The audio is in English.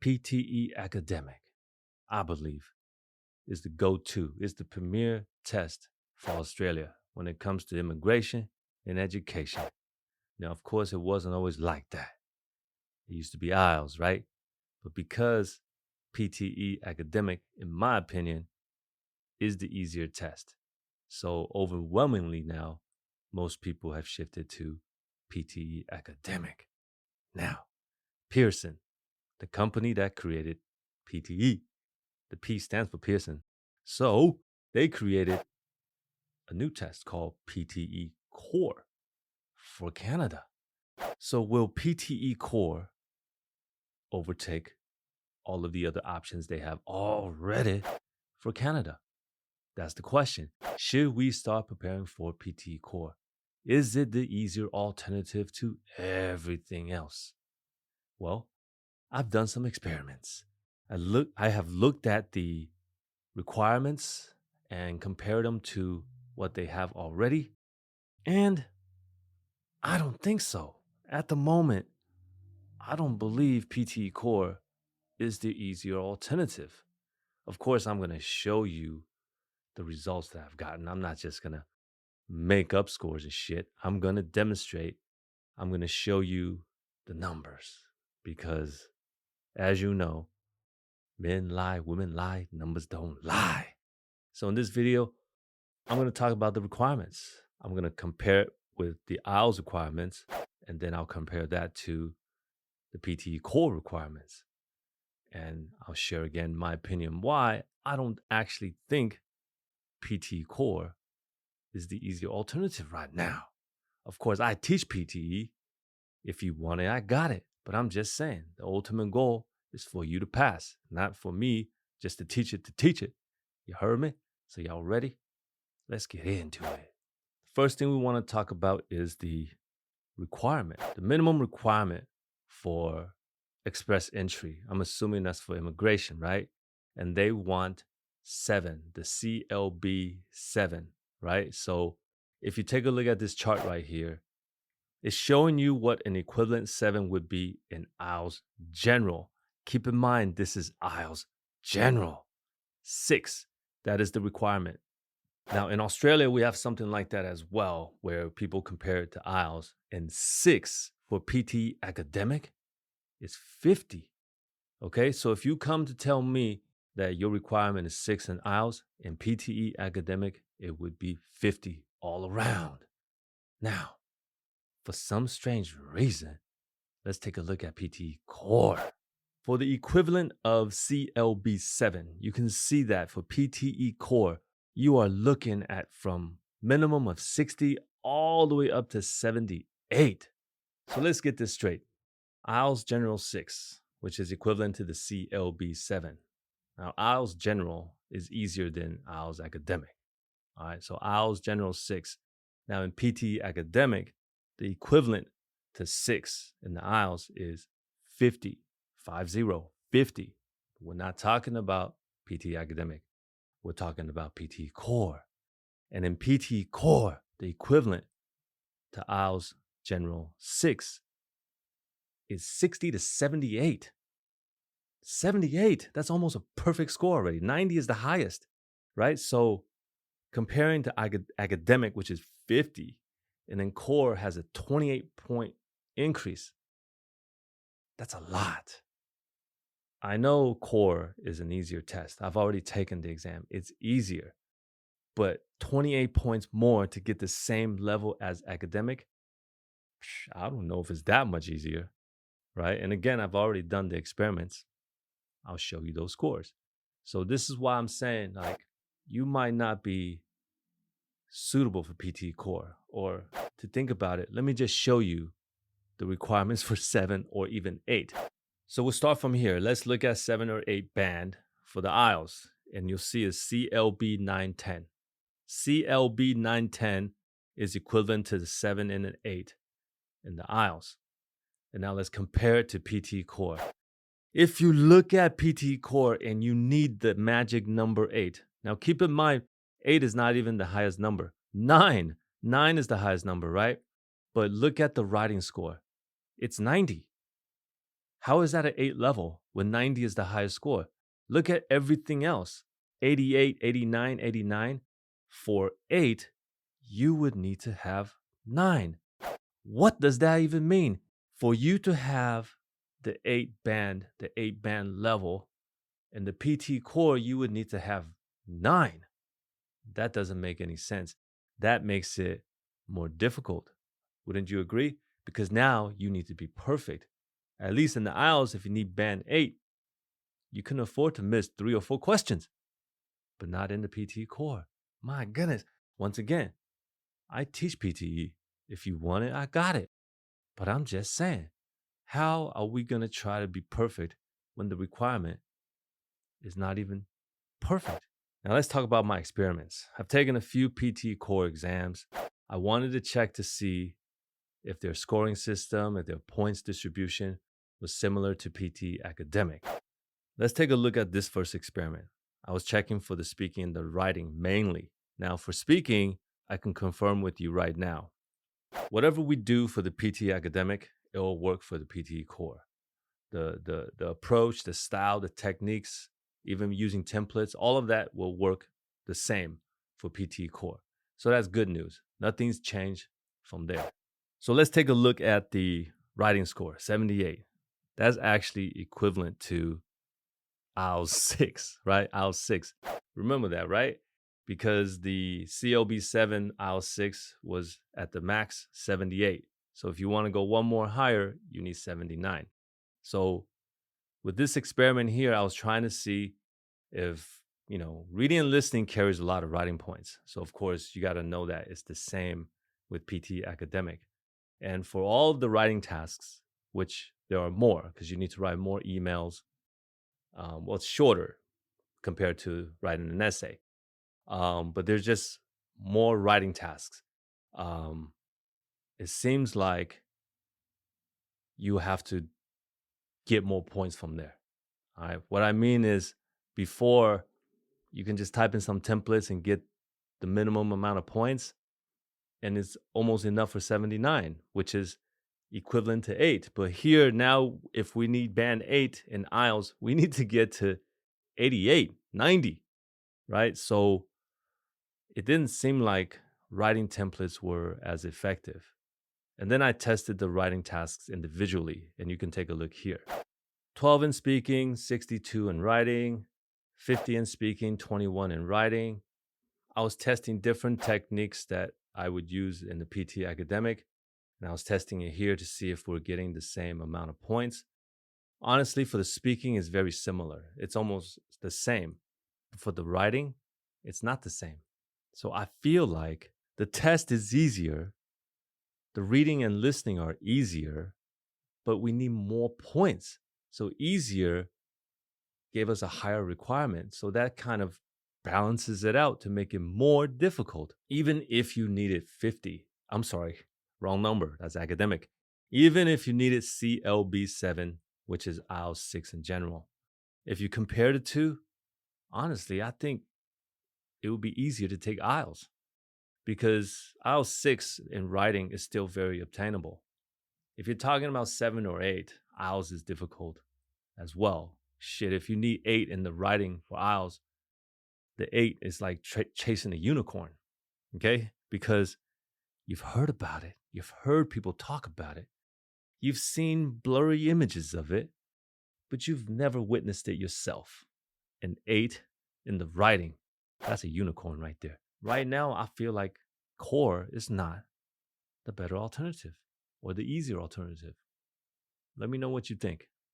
PTE Academic, I believe, is the go-to, is the premier test for Australia when it comes to immigration and education. Now, of course, it wasn't always like that. It used to be IELTS, right? But because PTE Academic, in my opinion, is the easier test. So overwhelmingly now, most people have shifted to PTE Academic. Now, Pearson, the company that created PTE, the P stands for Pearson. So they created a new test called PTE Core for Canada. So will PTE Core overtake all of the other options they have already for Canada? That's the question. Should we start preparing for PTE Core? Is it the easier alternative to everything else? Well, I've done some experiments. I have looked at the requirements and compared them to what they have already, and I don't think so. At the moment, I don't believe PTE Core is the easier alternative. Of course, I'm going to show you the results that I've gotten. I'm not just going to make up scores and shit. I'm going to demonstrate. I'm going to show you the numbers because, as you know, men lie, women lie, numbers don't lie. So in this video, I'm going to talk about the requirements. I'm going to compare it with the IELTS requirements, and then I'll compare that to the PTE Core requirements. And I'll share again my opinion why I don't actually think PTE Core is the easier alternative right now. Of course, I teach PTE. If you want it, I got it. But I'm just saying, the ultimate goal is for you to pass, not for me just to teach it to teach it. You heard me? So y'all ready? Let's get into it. First thing we want to talk about is the requirement, the minimum requirement for express entry. I'm assuming that's for immigration, right? And they want 7, the CLB 7, right? So if you take a look at this chart right here, it's showing you what an equivalent 7 would be in IELTS General. Keep in mind, this is IELTS General. 6, that is the requirement. Now, in Australia, we have something like that as well, where people compare it to IELTS. And 6 for PTE Academic is 50. Okay, so if you come to tell me that your requirement is 6 in IELTS, in PTE Academic, it would be 50 all around. Now, for some strange reason, let's take a look at PTE Core. For the equivalent of CLB 7, you can see that for PTE Core, you are looking at from minimum of 60 all the way up to 78. So let's get this straight. IELTS General 6, which is equivalent to the CLB 7. Now, IELTS General is easier than IELTS Academic. All right, so IELTS General 6. Now, in PTE Academic, the equivalent to 6 in the IELTS is 50. 50. We're not talking about PTE Academic. We're talking about PTE Core. And in PTE Core, the equivalent to IELTS General 6 is 60 to 78. 78, that's almost a perfect score already. 90 is the highest, right? So comparing to Academic, which is 50, and then Core has a 28-point increase, that's a lot. I know Core is an easier test. I've already taken the exam. It's easier. But 28 points more to get the same level as Academic, I don't know if it's that much easier, right? And again, I've already done the experiments. I'll show you those scores. So this is why I'm saying, like, you might not be suitable for PTE Core. Or to think about it, let me just show you the requirements for 7 or even 8. So we'll start from here. Let's look at 7 or 8 band for the IELTS. And you'll see a CLB 910. CLB 910 is equivalent to the 7 and an 8 in the IELTS. And now let's compare it to PTE Core. If you look at PTE Core and you need the magic number 8, now keep in mind, 8 is not even the highest number. 9 is the highest number, right? But look at the writing score. It's 90. How is that an 8 level? when 90 is the highest score? Look at everything else. 88, 89, 89. For 8, you would need to have 9. What does that even mean? For you to have the 8 band level in the PT Core, you would need to have 9. That doesn't make any sense. That makes it more difficult. Wouldn't you agree? Because now you need to be perfect. At least in the IELTS, if you need band 8, you can afford to miss 3 or 4 questions, but not in the PTE Core. My goodness. Once again, I teach PTE. If you want it, I got it. But I'm just saying, how are we going to try to be perfect when the requirement is not even perfect? Now let's talk about my experiments. I've taken a few PTE Core exams. I wanted to check to see if their scoring system, if their points distribution was similar to PT Academic. Let's take a look at this first experiment. I was checking for the speaking and the writing mainly. Now for speaking, I can confirm with you right now. Whatever we do for the PT Academic, it will work for the PTE Core. The approach, the style, the techniques, even using templates, all of that will work the same for PTE Core. So that's good news. Nothing's changed from there. So let's take a look at the writing score, 78. That's actually equivalent to IELTS 6, right? IELTS 6. Remember that, right? Because the CLB 7 IELTS 6 was at the max 78. So if you want to go one more higher, you need 79. So with this experiment here, I was trying to see if, reading and listening carries a lot of writing points. So of course, you got to know that it's the same with PT Academic. And for all of the writing tasks, which there are more because you need to write more emails, it's shorter compared to writing an essay. But there's just more writing tasks. It seems like you have to get more points from there. All right. What I mean is before you can just type in some templates and get the minimum amount of points, and it's almost enough for 79, which is equivalent to 8. But here now, if we need band 8 in IELTS, we need to get to 88, 90, right? So it didn't seem like writing templates were as effective. And then I tested the writing tasks individually, and you can take a look here. 12 in speaking, 62 in writing, 50 in speaking, 21 in writing. I was testing different techniques that I would use in the PT Academic, and I was testing it here to see if we're getting the same amount of points. Honestly, for the speaking, it's very similar. It's almost the same. But for the writing, it's not the same. So I feel like the test is easier, the reading and listening are easier, but we need more points. So easier gave us a higher requirement. So that kind of balances it out to make it more difficult. Even if you needed 50, I'm sorry, wrong number, that's academic. Even if you needed CLB 7, which is IELTS 6 in general. If you compare the two, honestly, I think it would be easier to take IELTS because IELTS 6 in writing is still very obtainable. If you're talking about 7 or 8, IELTS is difficult as well. Shit, if you need 8 in the writing for IELTS, the 8 is like chasing a unicorn, okay? Because you've heard about it. You've heard people talk about it. You've seen blurry images of it, but you've never witnessed it yourself. An 8 in the writing, that's a unicorn right there. Right now, I feel like core is not the better alternative or the easier alternative. Let me know what you think.